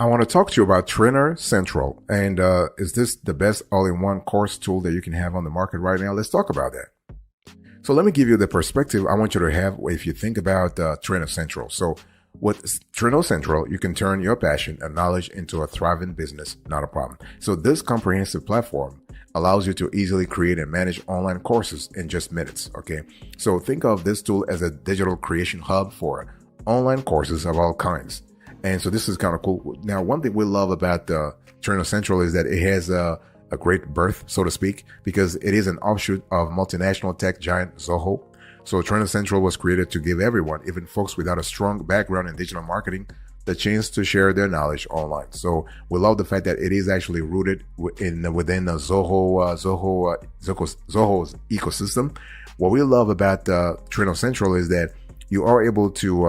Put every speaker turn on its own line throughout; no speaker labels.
I want to talk to you about Trainer Central. And is this the best all-in-one course tool that you can have on the market right now? Let's talk about that. So let me give you the perspective I want you to have if you think about Trainer Central. So with Trainer Central, you can turn your passion and knowledge into a thriving business, not a problem. So this comprehensive platform allows you to easily create and manage online courses in just minutes, okay? So think of this tool as a digital creation hub for online courses of all kinds. And so this is kind of cool. Now, one thing we love about TrainerCentral is that it has a great birth, so to speak, because it is an offshoot of multinational tech giant Zoho. So TrainerCentral was created to give everyone, even folks without a strong background in digital marketing, the chance to share their knowledge online. So we love the fact that it is actually rooted within the Zoho's ecosystem. What we love about TrainerCentral is that you are able to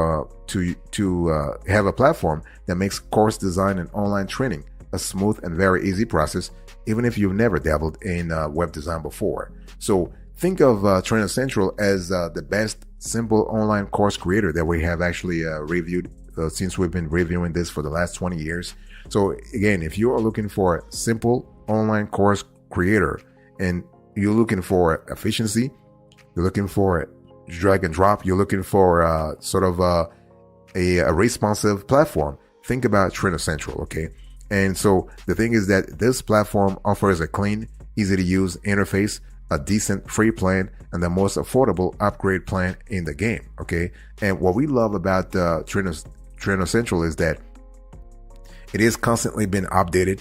have a platform that makes course design and online training a smooth and very easy process, even if you've never dabbled in web design before. So think of TrainerCentral as the best simple online course creator that we have actually reviewed since we've been reviewing this for the last 20 years. So again, if you are looking for a simple online course creator and you're looking for efficiency, you're looking for drag and drop, you're looking for a responsive platform, think about TrainerCentral, okay? And so the thing is that this platform offers a clean, easy to use interface, a decent free plan, and the most affordable upgrade plan in the game, okay? And what we love about TrainerCentral is that it is constantly being updated.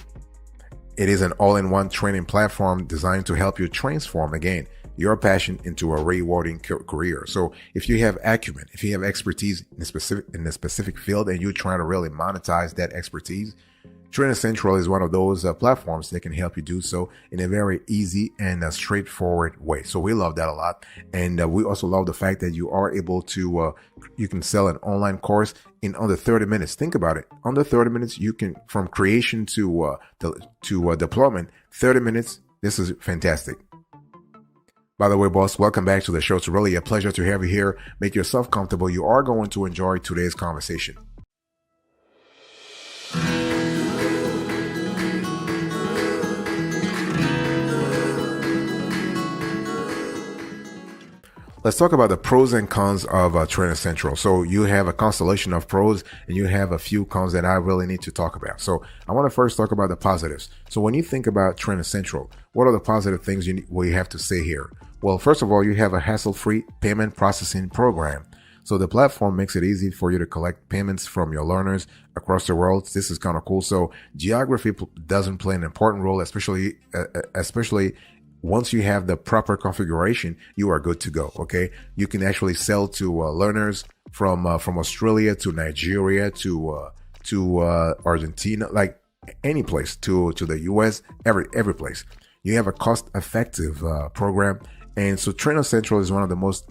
It is an all-in-one training platform designed to help you transform, again, your passion into a rewarding career. So if you have acumen, if you have expertise in a specific field and you're trying to really monetize that expertise, TrainerCentral is one of those platforms that can help you do so in a very easy and straightforward way. So we love that a lot. And we also love the fact that you are able to, you can sell an online course in under 30 minutes. Think about it. Under 30 minutes, you can, from creation to deployment, 30 minutes. This is fantastic. By the way, boss, welcome back to the show. It's really a pleasure to have you here. Make yourself comfortable. You are going to enjoy today's conversation. Let's talk about the pros and cons of TrainerCentral. So you have a constellation of pros and you have a few cons that I really need to talk about. So I want to first talk about the positives. So when you think about TrainerCentral, what are the positive things we have to say here? Well, first of all, you have a hassle-free payment processing program. So the platform makes it easy for you to collect payments from your learners across the world. This is kind of cool. So geography doesn't play an important role, especially once you have the proper configuration, you are good to go. Okay. You can actually sell to learners from Australia to Nigeria to Argentina, like any place, to the US, every place. You have a cost-effective program. And so TrainerCentral is one of the most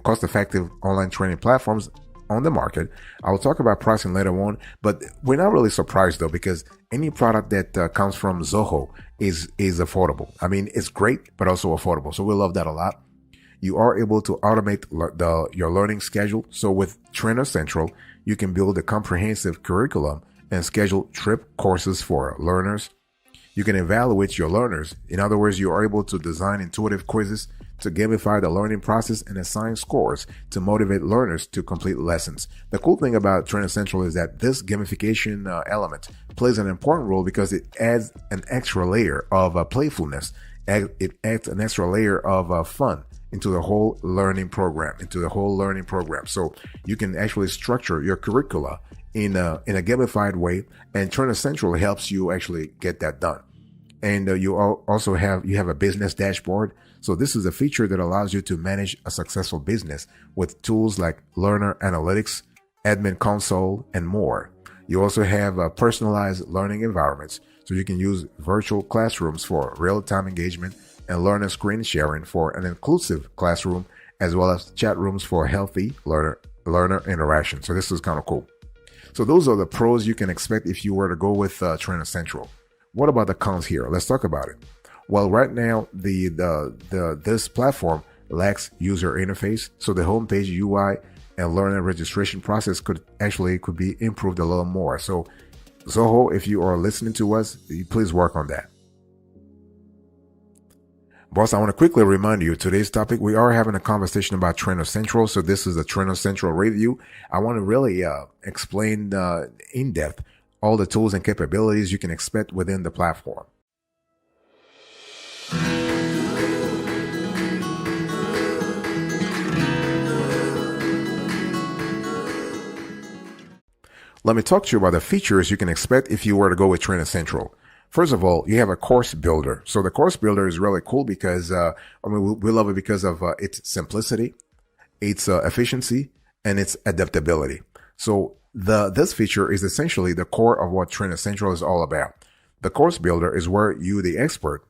cost-effective online training platforms on the market. I will talk about pricing later on, but we're not really surprised though, because any product that comes from Zoho is affordable. I mean, it's great, but also affordable. So we love that a lot. You are able to automate your learning schedule. So with TrainerCentral, you can build a comprehensive curriculum and schedule trip courses for learners. You can evaluate your learners. In other words, you are able to design intuitive quizzes to gamify the learning process and assign scores to motivate learners to complete lessons. The cool thing about TrainerCentral is that this gamification element plays an important role because it adds an extra layer of playfulness. It adds an extra layer of fun into the whole learning program, So you can actually structure your curricula in a gamified way, and TrainerCentral helps you actually get that done. And you also have a business dashboard. So this is a feature that allows you to manage a successful business with tools like Learner Analytics, Admin Console, and more. You also have personalized learning environments. So you can use virtual classrooms for real-time engagement and learner screen sharing for an inclusive classroom, as well as chat rooms for healthy learner interaction. So this is kind of cool. So those are the pros you can expect if you were to go with TrainerCentral. What about the cons here? Let's talk about it. Well, right now, this platform lacks user interface, so the homepage UI and learner registration process could be improved a little more. So Zoho, if you are listening to us, please work on that. Boss, I want to quickly remind you, today's topic, we are having a conversation about Trainer Central. So this is a Trainer Central review. I want to really explain in depth all the tools and capabilities you can expect within the platform. Let me talk to you about the features you can expect if you were to go with Trainer Central. First of all, you have a course builder. So the course builder is really cool because, we love it because of its simplicity, its efficiency, and its adaptability. So this feature is essentially the core of what Trainer Central is all about. The course builder is where you, the expert,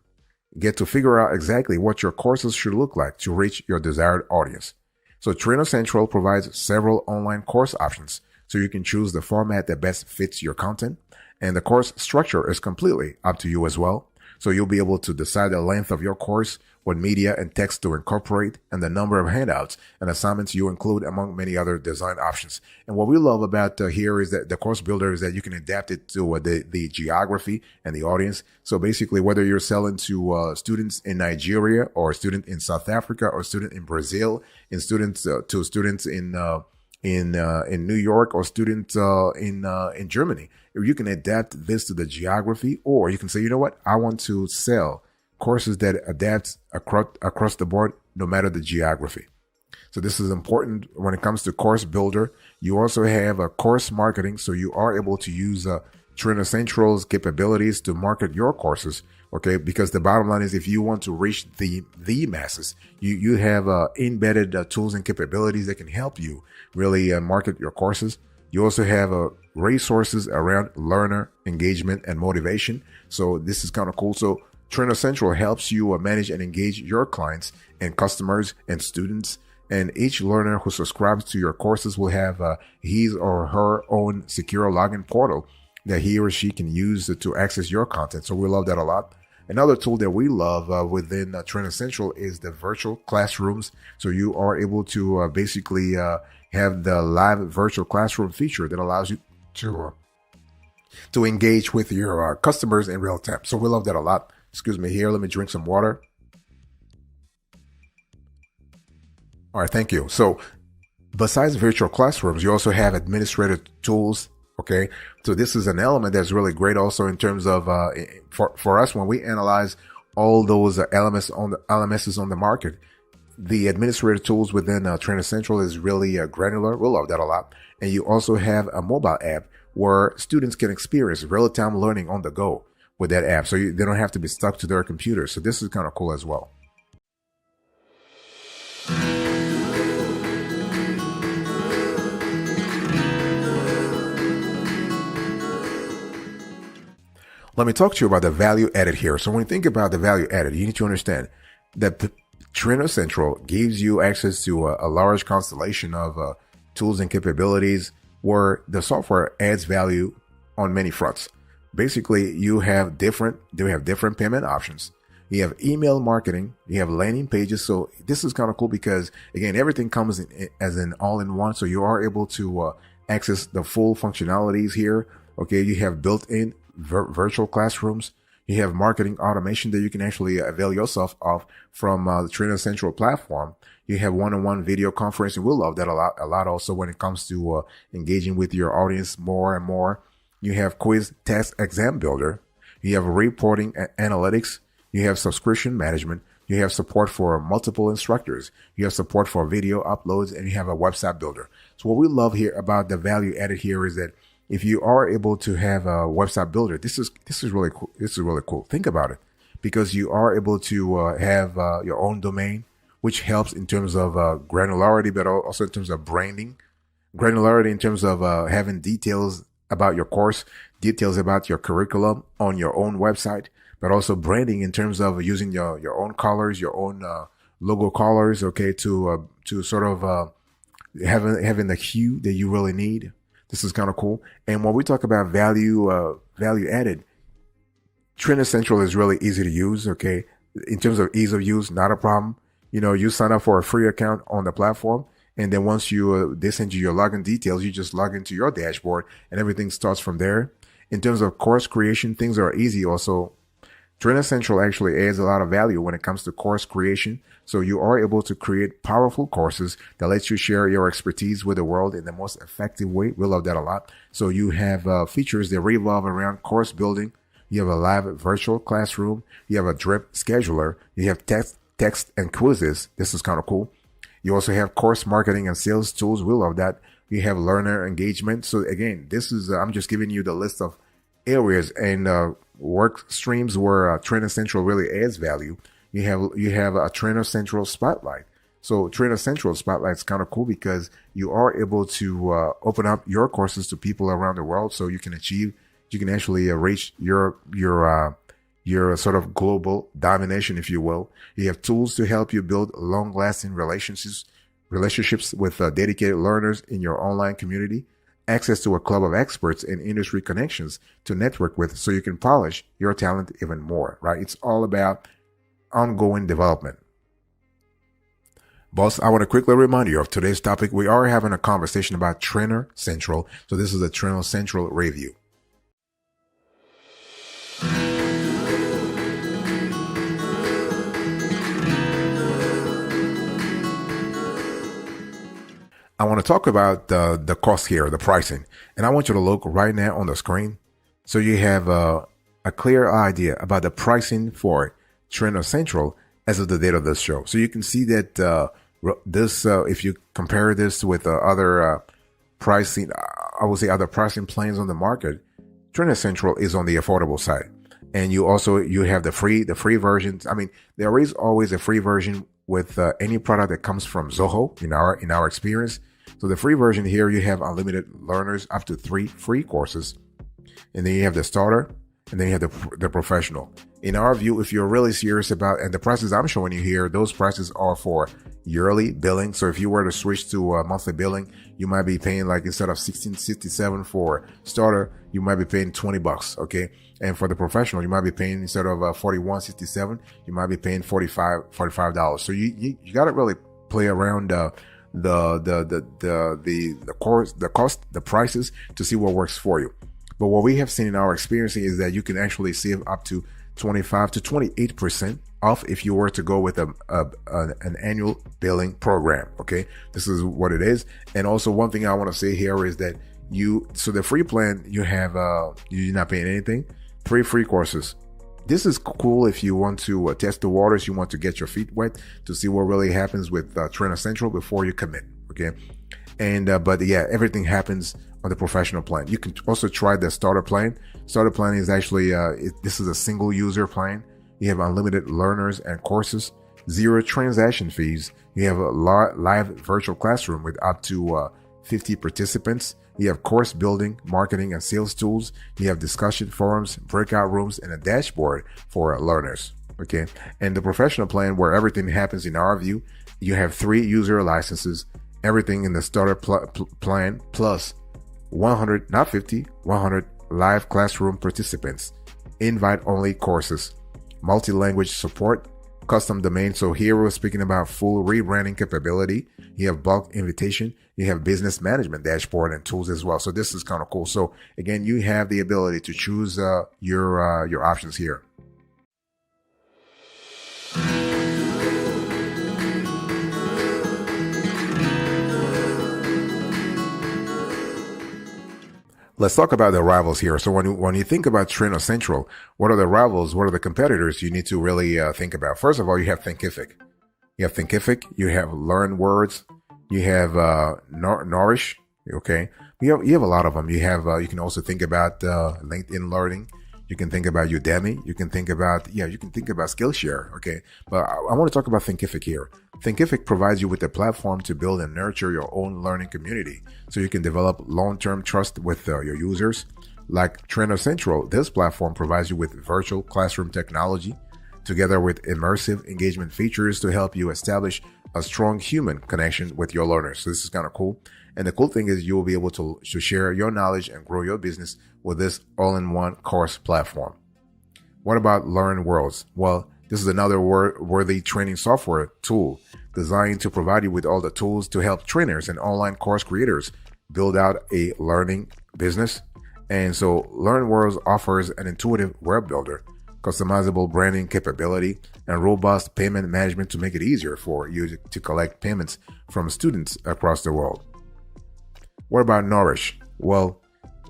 get to figure out exactly what your courses should look like to reach your desired audience. So Trainer Central provides several online course options, so you can choose the format that best fits your content. And the course structure is completely up to you as well. So you'll be able to decide the length of your course, what media and text to incorporate, and the number of handouts and assignments you include, among many other design options. And what we love about here is that the course builder is that you can adapt it to the geography and the audience. So basically, whether you're selling to students in Nigeria, or a student in South Africa, or a student in Brazil, in students to students in New York, or students in Germany, you can adapt this to the geography, or you can say, you know what, I want to sell courses that adapt across the board, no matter the geography. So this is important when it comes to course builder. You also have a course marketing, so you are able to use Trainer Central's capabilities to market your courses. Okay, because the bottom line is, if you want to reach the masses, you have embedded tools and capabilities that can help you really market your courses. You also have resources around learner engagement and motivation. So this is kind of cool. So Trainer Central helps you manage and engage your clients and customers and students. And each learner who subscribes to your courses will have his or her own secure login portal that he or she can use to access your content. So we love that a lot. Another tool that we love within Trainer Central is the virtual classrooms. So you are able to basically have the live virtual classroom feature that allows you to engage with your customers in real time. So we love that a lot. Excuse me here. Let me drink some water. All right, thank you. So besides virtual classrooms, you also have administrative tools. Okay, so this is an element that's really great also in terms of for us when we analyze all those LMSs on the market. The administrative tools within Trainer Central is really granular. We love that a lot. And you also have a mobile app where students can experience real-time learning on the go with that app. So they don't have to be stuck to their computer. So this is kind of cool as well. Let me talk to you about the value added here. So when you think about the value added, you need to understand that Trainer Central gives you access to a large constellation of tools and capabilities where the software adds value on many fronts. Basically, they have different payment options. You have email marketing, you have landing pages. So this is kind of cool because, again, everything comes as an all-in-one. So you are able to access the full functionalities here. Okay, you have built-in virtual classrooms. You have marketing automation that you can actually avail yourself of from the Trainer Central platform. You have one-on-one video conferencing. We'll love that a lot also when it comes to engaging with your audience more and more. You have quiz test exam builder. You have reporting and analytics. You have subscription management. You have support for multiple instructors. You have support for video uploads, and you have a website builder. So what we love here about the value added here is that if you are able to have a website builder, this is really cool. This is really cool. Think about it, because you are able to have your own domain, which helps in terms of granularity, but also in terms of branding. Granularity in terms of having details about your course, details about your curriculum on your own website, but also branding in terms of using your own colors, your own logo colors, okay, to sort of having the hue that you really need. This is kind of cool. And when we talk about value added, Trainer Central is really easy to use. Okay. In terms of ease of use, not a problem. You know, you sign up for a free account on the platform. And then once they send you your login details, you just log into your dashboard and everything starts from there. In terms of course creation, things are easy also. TrainerCentral actually adds a lot of value when it comes to course creation. So you are able to create powerful courses that lets you share your expertise with the world in the most effective way. We love that a lot. So you have features that revolve around course building. You have a live virtual classroom. You have a drip scheduler. You have text and quizzes. This is kind of cool. You also have course marketing and sales tools. We love that. You have learner engagement. So again, this is, I'm just giving you the list of areas and work streams where TrainerCentral really adds value. You have a TrainerCentral Spotlight. So TrainerCentral Spotlight is kind of cool because you are able to open up your courses to people around the world, so you can actually reach your sort of global domination, if you will. You have tools to help you build long-lasting relationships with dedicated learners in your online community, access to a club of experts and industry connections to network with so you can polish your talent even more, right? It's all about ongoing development. Boss, I want to quickly remind you of today's topic. We are having a conversation about TrainerCentral. So this is a TrainerCentral review. I want to talk about the cost here, the pricing. And I want you to look right now on the screen so you have a clear idea about the pricing for TrainerCentral as of the date of this show. So you can see that if you compare this with other pricing, I would say other pricing plans on the market, TrainerCentral is on the affordable side. And you have the free versions. I mean, there is always a free version with any product that comes from Zoho in our experience. So the free version here, you have unlimited learners, up to 3 free courses. And then you have the starter, and then you have the professional. In our view, if you're really serious about, and the prices I'm showing you here, those prices are for yearly billing. So if you were to switch to monthly billing, you might be paying, like, instead of $16.67 for starter, you might be paying $20. Okay. And for the professional, you might be paying, instead of $41.67, you might be paying $45. So you got to really play around the prices to see what works for you. But what we have seen in our experience is that you can actually save up to 25 to 28% off if you were to go with an annual billing program. Okay, this is what it is. And also, one thing I want to say here is that so the free plan, you're not paying anything. 3 free courses. This is cool if you want to test the waters, you want to get your feet wet to see what really happens with TrainerCentral before you commit. Okay. And, but yeah, everything happens on the professional plan. You can also try the starter plan. Starter plan is actually, this is a single user plan. You have unlimited learners and courses, 0 transaction fees. You have a live virtual classroom with up to 50 participants. You have course building, marketing, and sales tools. You have discussion forums, breakout rooms, and a dashboard for learners. Okay. And the professional plan, where everything happens in our view, you have 3 user licenses, everything in the starter plan, plus 100, not 50, 100 live classroom participants, invite-only courses, multi-language support, custom domain. So here we're speaking about full rebranding capability. You have bulk invitation. You have business management dashboard and tools as well. So this is kind of cool. So again, you have the ability to choose your options here. Let's talk about the rivals here. So when you think about TrainerCentral, what are the rivals? What are the competitors you need to really think about? First of all, you have Thinkific. You have LearnWords. You have Nourish. Okay, you have a lot of them. You can also think about LinkedIn Learning. You can think about Udemy. You can think about Skillshare. Okay, but I want to talk about Thinkific here. Thinkific provides you with a platform to build and nurture your own learning community, so you can develop long-term trust with your users. Like TrainerCentral, this platform provides you with virtual classroom technology, together with immersive engagement features to help you establish a strong human connection with your learners. So this is kind of cool. And the cool thing is you will be able to share your knowledge and grow your business with this all-in-one course platform. What about LearnWorlds? Well, this is another worthy training software tool designed to provide you with all the tools to help trainers and online course creators build out a learning business. And so LearnWorlds offers an intuitive web builder, customizable branding capability, and robust payment management to make it easier for you to collect payments from students across the world. What about Nourish? Well,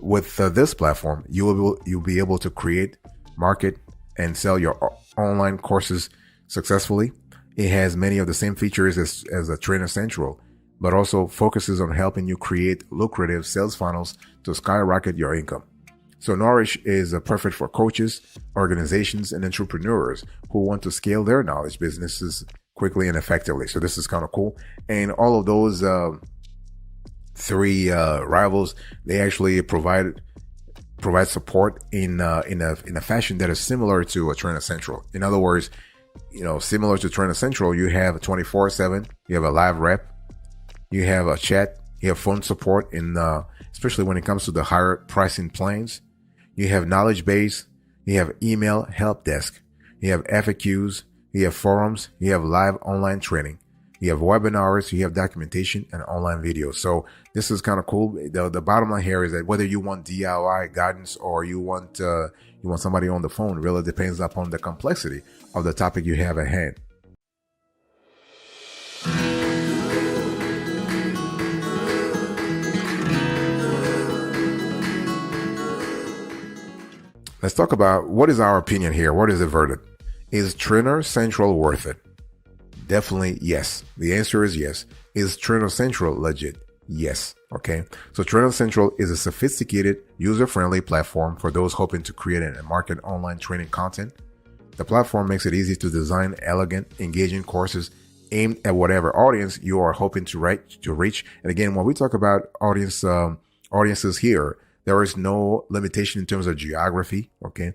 with this platform, you'll be able to create, market, and sell your online courses successfully. It has many of the same features as a TrainerCentral, but also focuses on helping you create lucrative sales funnels to skyrocket your income. So Nourish is perfect for coaches, organizations, and entrepreneurs who want to scale their knowledge businesses quickly and effectively. So this is kind of cool. And all of those three rivals, they actually provide support in a fashion that is similar to a TrainerCentral. In other words, similar to TrainerCentral, you have 24/7, you have a live rep, you have a chat, you have phone support especially when it comes to the higher pricing plans. You have knowledge base, you have email help desk, you have FAQs, you have forums, you have live online training, you have webinars, you have documentation and online videos. So this is kind of cool. The bottom line here is that whether you want DIY guidance or you want somebody on the phone, really depends upon the complexity of the topic you have at hand. Let's talk about what is our opinion here. What is the verdict? Is TrainerCentral worth it? Definitely yes. The answer is yes. Is TrainerCentral legit? Yes. Okay. So TrainerCentral is a sophisticated, user-friendly platform for those hoping to create and market online training content. The platform makes it easy to design elegant, engaging courses aimed at whatever audience you are hoping to reach. And again, when we talk about audiences here, there is no limitation in terms of geography. Okay.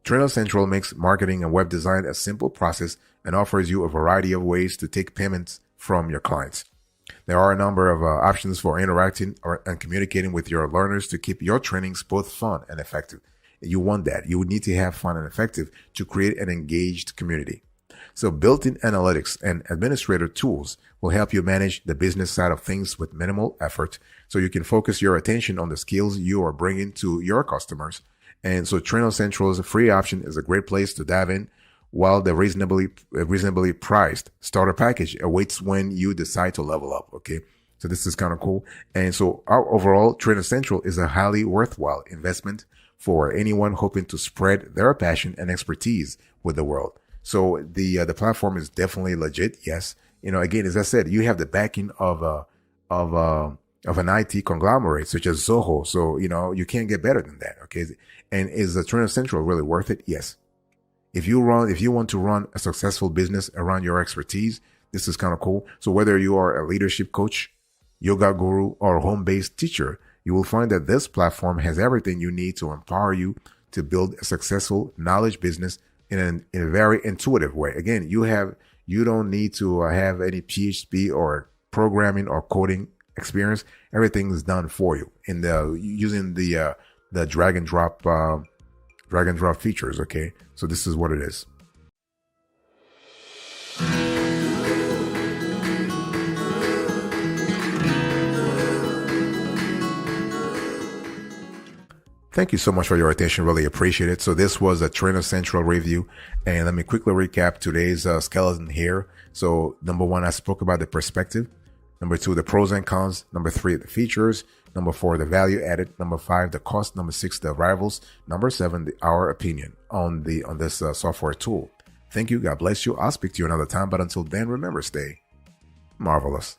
TrainerCentral makes marketing and web design a simple process and offers you a variety of ways to take payments from your clients. There are a number of options for interacting and communicating with your learners to keep your trainings both fun and effective. You want that. You would need to have fun and effective to create an engaged community. So built-in analytics and administrator tools will help you manage the business side of things with minimal effort, so you can focus your attention on the skills you are bringing to your customers. And so TrainerCentral's free option is a great place to dive in, while the reasonably priced starter package awaits when you decide to level up. Okay. So this is kind of cool. And so overall, TrainerCentral is a highly worthwhile investment for anyone hoping to spread their passion and expertise with the world. So the platform is definitely legit. Yes. Again, as I said, you have the backing of an IT conglomerate such as Zoho. So, you can't get better than that. Okay. And is the TrainerCentral really worth it? Yes. If you want to run a successful business around your expertise, this is kind of cool. So whether you are a leadership coach, yoga guru, or home-based teacher, you will find that this platform has everything you need to empower you to build a successful knowledge business in a very intuitive way. Again, you don't need to have any PhD or programming or coding experience. Everything is done for you using the drag and drop features. Okay, so this is what it is. Thank you so much for your attention. Really appreciate it. So this was a TrainerCentral review, and let me quickly recap today's skeleton here. So number 1, I spoke about the perspective. Number 2, the pros and cons. Number 3, the features. Number 4, the value added. Number 5, the cost. Number 6, the rivals. Number 7, our opinion on this software tool. Thank you. God bless you. I'll speak to you another time. But until then, remember, stay marvelous.